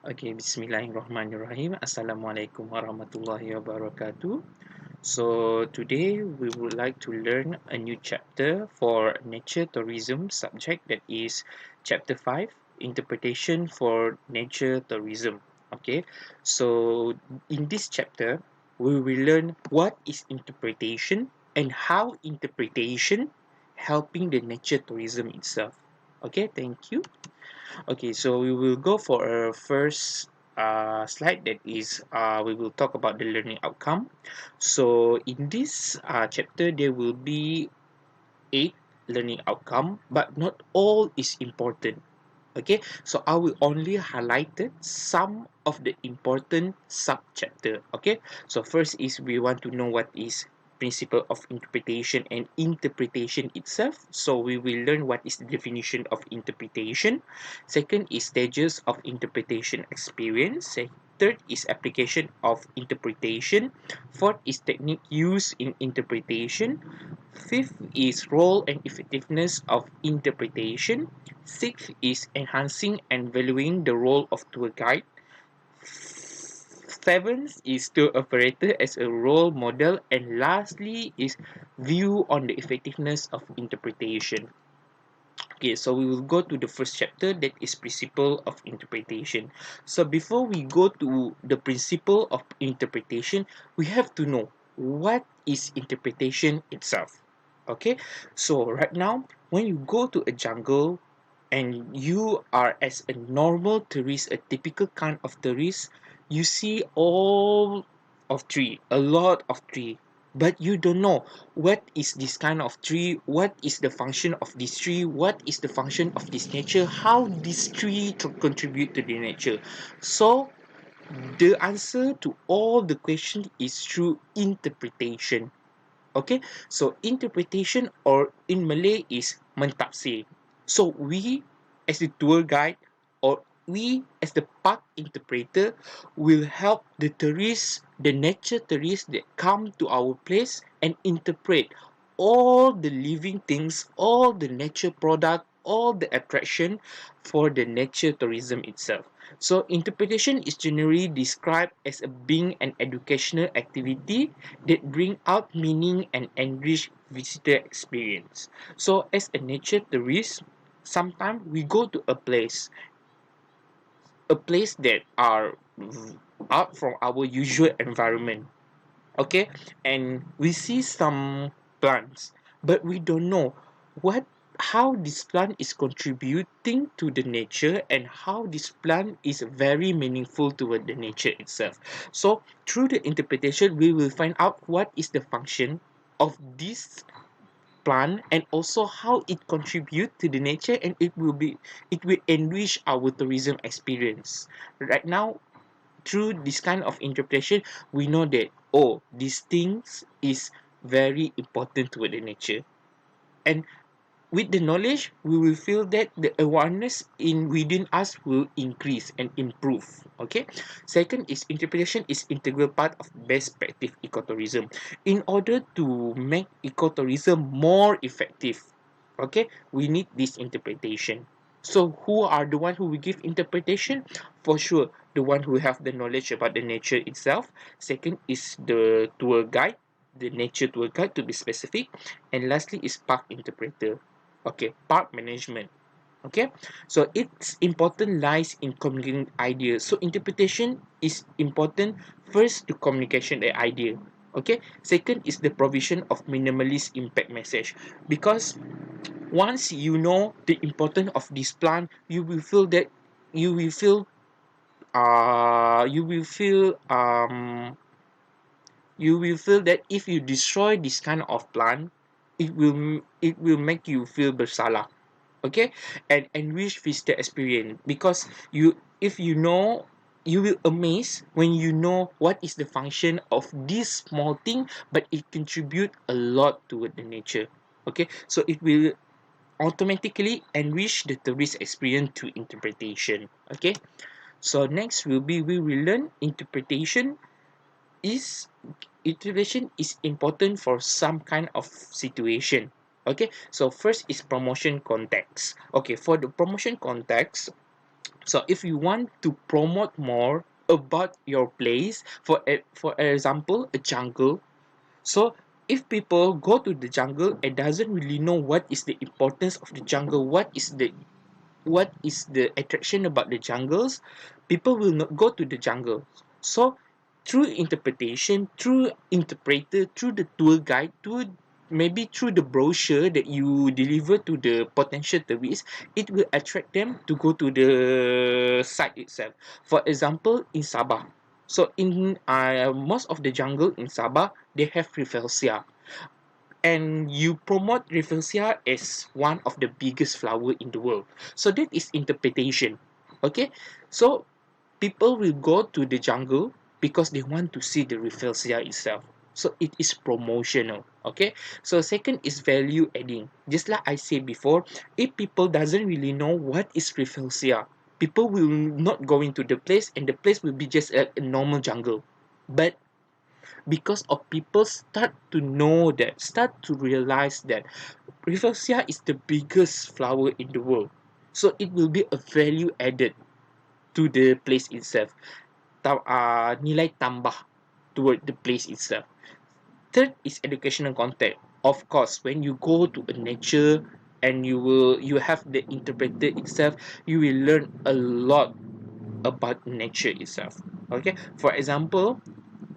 Okay, Bismillahirrahmanirrahim. Assalamualaikum warahmatullahi wabarakatuh. So today we would like to learn a new chapter for nature tourism subject, that is chapter 5, interpretation for nature tourism. Okay, so in this chapter we will learn what is interpretation and how interpretation helping the nature tourism itself. Okay, thank you. Okay, so we will go for a first slide, that is we will talk about the learning outcome. So in this chapter there will be 8 learning outcome, but not all is important. Okay, so I will only highlighted some of the important sub chapter. Okay, so first is we want to know what is principle of interpretation and interpretation itself, so we will learn what is the definition of interpretation. Second is stages of interpretation experience. Third is application of interpretation. Fourth is technique used in interpretation. Fifth is role and effectiveness of interpretation. Sixth is enhancing and valuing the role of tour guide. Seventh is tour operator as a role model. And lastly is view on the effectiveness of interpretation. Okay, so we will go to the first chapter, that is principle of interpretation. So before we go to the principle of interpretation, we have to know what is interpretation itself. Okay, so right now when you go to a jungle and you are as a normal tourist, a typical kind of tourist, you see all of tree, a lot of tree, but you don't know what is this kind of tree, what is the function of this tree, what is the function of this nature, how this tree to contribute to the nature. So the answer to all the question is through interpretation. Okay, so interpretation, or in Malay, is mentafsir. So we as the tour guide, or we as the park interpreter, will help the tourists, the nature tourists that come to our place, and interpret all the living things, all the nature product, all the attraction for the nature tourism itself. So interpretation is generally described as a being an educational activity that bring out meaning and enrich visitor experience. So as a nature tourist, sometimes we go to a place that are out from our usual environment. Okay, and we see some plants, but we don't know what how this plant is contributing to the nature, and how this plant is very meaningful toward the nature itself. So through the interpretation we will find out what is the function of this plant, and also how it contribute to the nature, and it will enrich our tourism experience. Right now, through this kind of interpretation, we know that, oh, these things is very important to the nature. And with the knowledge, we will feel that the awareness in within us will increase and improve. Okay, second is interpretation is integral part of best practice ecotourism. In order to make ecotourism more effective, okay, we need this interpretation. So who are the one who will give interpretation? For sure, the one who have the knowledge about the nature itself. Second is the tour guide, the nature tour guide to be specific. And lastly is park interpreter. Okay, park management. Okay, so its important lies in communicating ideas. So interpretation is important, first to communication the idea. Okay, second is the provision of minimalist impact message, because once you know the importance of this plant, you will feel that you will feel you will feel you will feel that if you destroy this kind of plant, it will make you feel bersalah. Okay, and enrich visitor experience, because if you know, you will amaze when you know what is the function of this small thing, but it contribute a lot toward the nature. Okay, so it will automatically enrich the tourist experience through interpretation. Okay, so next will be we will learn is interpretation is important for some kind of situation. Okay, so first is promotion context. Okay, for the promotion context, So if you want to promote more about your place, for example, a jungle. So if people go to the jungle and doesn't really know what is the importance of the jungle, what is the attraction about the jungles, people will not go to the jungle. So through interpretation, through interpreter, through the tour guide, through maybe through the brochure that you deliver to the potential tourists, it will attract them to go to the site itself. For example, in Sabah, so in most of the jungle in Sabah, they have rafflesia, and you promote rafflesia as one of the biggest flower in the world. So that is interpretation. Okay, so people will go to the jungle because they want to see the rafflesia itself. So it is promotional. Okay, so second is value adding. Just like I said before, if people doesn't really know what is rafflesia, people will not go into the place, and the place will be just a normal jungle. But because of people start to know that, start to realize that rafflesia is the biggest flower in the world, so it will be a value added to the place itself. Nilai tambah toward the place itself. Third is educational content. Of course, when you go to a nature and you have the interpreter itself, you will learn a lot about nature itself. Okay, for example,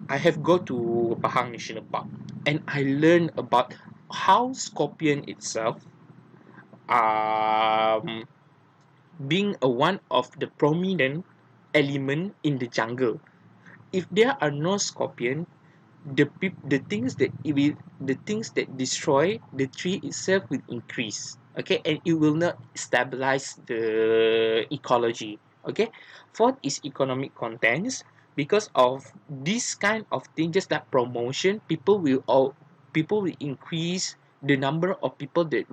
I have go to Pahang National Park, and I learned about how scorpion itself, um, being a one of the prominent element in the jungle. If there are no scorpion, the things that it will the things that destroy the tree itself will increase. Okay, and it will not stabilize the ecology. Okay, fourth is economic contents. Because of this kind of thing, just like promotion, people will increase the number of people that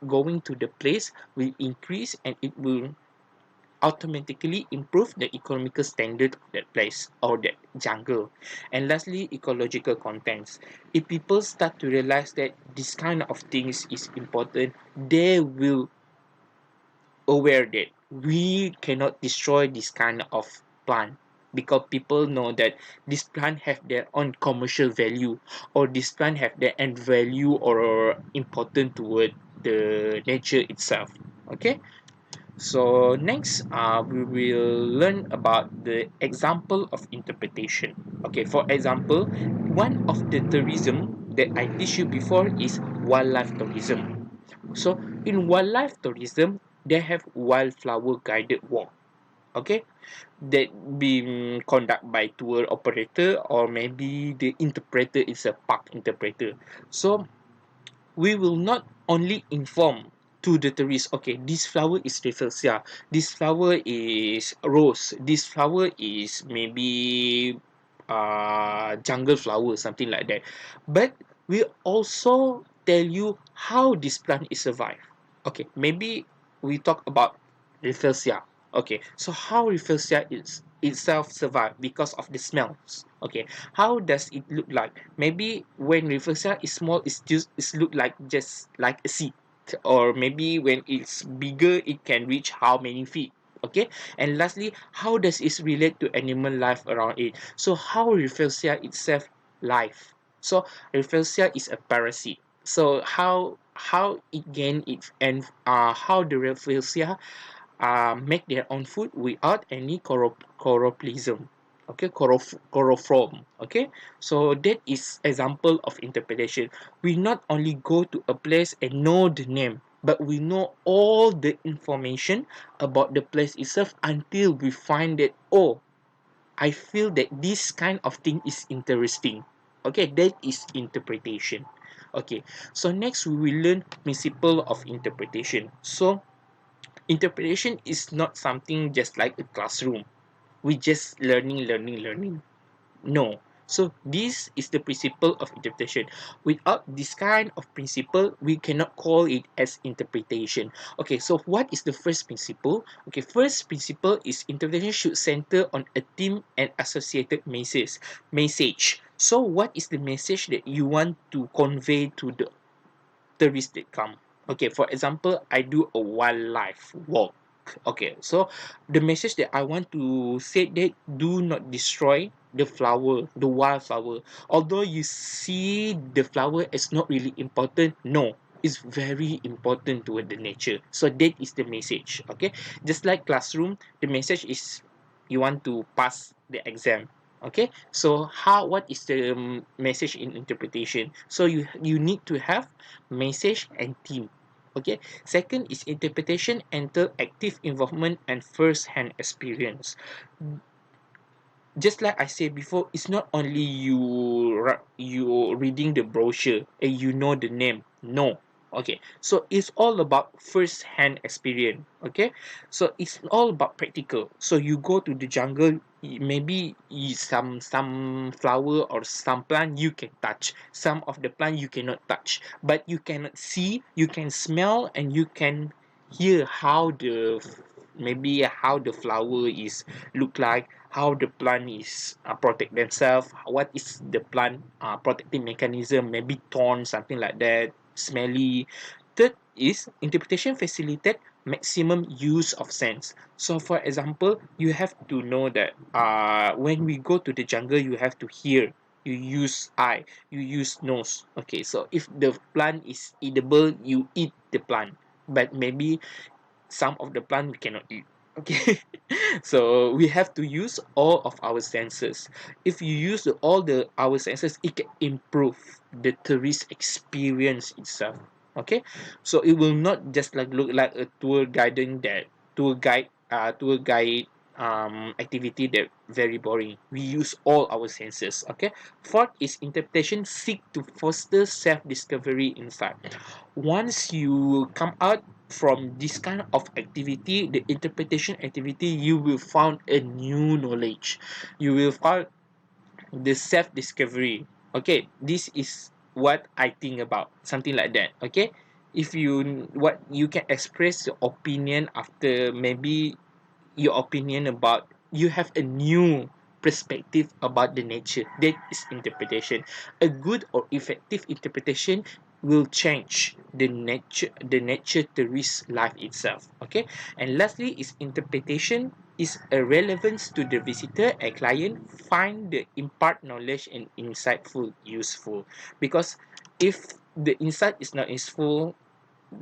going to the place will increase, and it will automatically improve the economical standard of that place or that jungle. And lastly, ecological contents. If people start to realize that this kind of things is important, they will aware that we cannot destroy this kind of plant, because people know that this plant have their own commercial value, or this plant have their own value or important toward the nature itself. Okay, so next, we will learn about the example of interpretation. Okay, for example, one of the tourism that I teach you before is wildlife tourism. So in wildlife tourism, they have wildflower guided walk. Okay, that being conducted by tour operator, or maybe the interpreter is a park interpreter. So we will not only inform to the tourist, okay, this flower is rafflesia, this flower is rose, this flower is maybe jungle flower, something like that. But we also tell you how this plant is survived. Okay, maybe we talk about rafflesia. Okay, so how rafflesia is itself survive because of the smells. Okay, how does it look like? Maybe when rafflesia is small, it's look like just like a seed, or maybe when it's bigger, it can reach how many feet. Okay, and lastly, how does it relate to animal life around it? So how rafflesia itself life? So rafflesia is a parasite. So how it gain its, and how the rafflesia make their own food without any coroplism. Okay, chloroform. Okay, so that is example of interpretation. We not only go to a place and know the name, but we know all the information about the place itself until we find that, oh, I feel that this kind of thing is interesting. Okay, that is interpretation. Okay, so next we will learn principle of interpretation. So interpretation is not something just like a classroom. We just learning. No. So this is the principle of interpretation. Without this kind of principle, we cannot call it as interpretation. Okay, so what is the first principle? Okay, first principle is interpretation should center on a theme and associated message. So what is the message that you want to convey to the tourists that come? Okay, for example, I do a wildlife walk. Okay, so the message that I want to say that do not destroy the flower, the wildflower. Although you see the flower as not really important, no, it's very important toward the nature. So that is the message. Okay, just like classroom, the message is you want to pass the exam. Okay, so what is the message in interpretation? So you need to have message and theme. Okay, second is interpretation enter active involvement and first-hand experience. Just like I said before, it's not only you reading the brochure and you know the name. No. Okay, so it's all about first-hand experience. Okay, so it's all about practical. So you go to the jungle, maybe some flower or some plant you can touch. Some of the plant you cannot touch, but you cannot see, you can smell, and you can hear how maybe how the flower is look like, how the plant is protect themselves, what is the plant protecting mechanism, maybe thorn, something like that, smelly. Third is interpretation facilitate maximum use of sense. So for example, you have to know that when we go to the jungle, you have to hear, you use eye, you use nose. Okay, so if the plant is edible, you eat the plant, but maybe some of the plant we cannot eat. Okay, so we have to use all of our senses. If you use all the our senses, it can improve the tourist experience itself. Okay, so it will not just like look like a tour guide activity that very boring. We use all our senses. Okay, fourth is interpretation seek to foster self-discovery insight. Once you come out from this kind of activity, the interpretation activity, you will find a new knowledge, you will find the self-discovery. Okay, this is what I think about, something like that. Okay, if you what you can express your opinion after maybe your opinion about, you have a new perspective about the nature, that is interpretation. A good or effective interpretation will change the nature tourist life itself. Okay, and lastly is interpretation is a relevance to the visitor a client find the impart knowledge and insightful useful, because if the insight is not useful,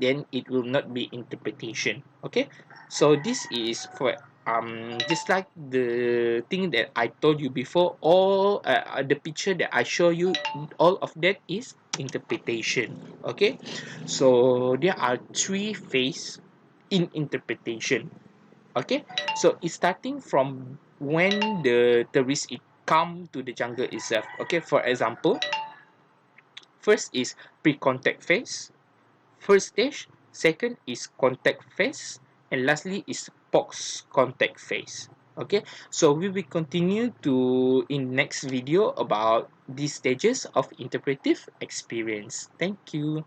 then it will not be interpretation. Okay, so this is for just like the thing that I told you before, all the picture that I show you, all of that is interpretation. Okay, so there are three phases in interpretation. Okay, so it's starting from when the tourist come to the jungle itself. Okay, for example, first is pre-contact phase, first stage, second is contact phase, and lastly is post contact phase. Okay, so we will continue to in next video about these stages of interpretive experience. Thank you.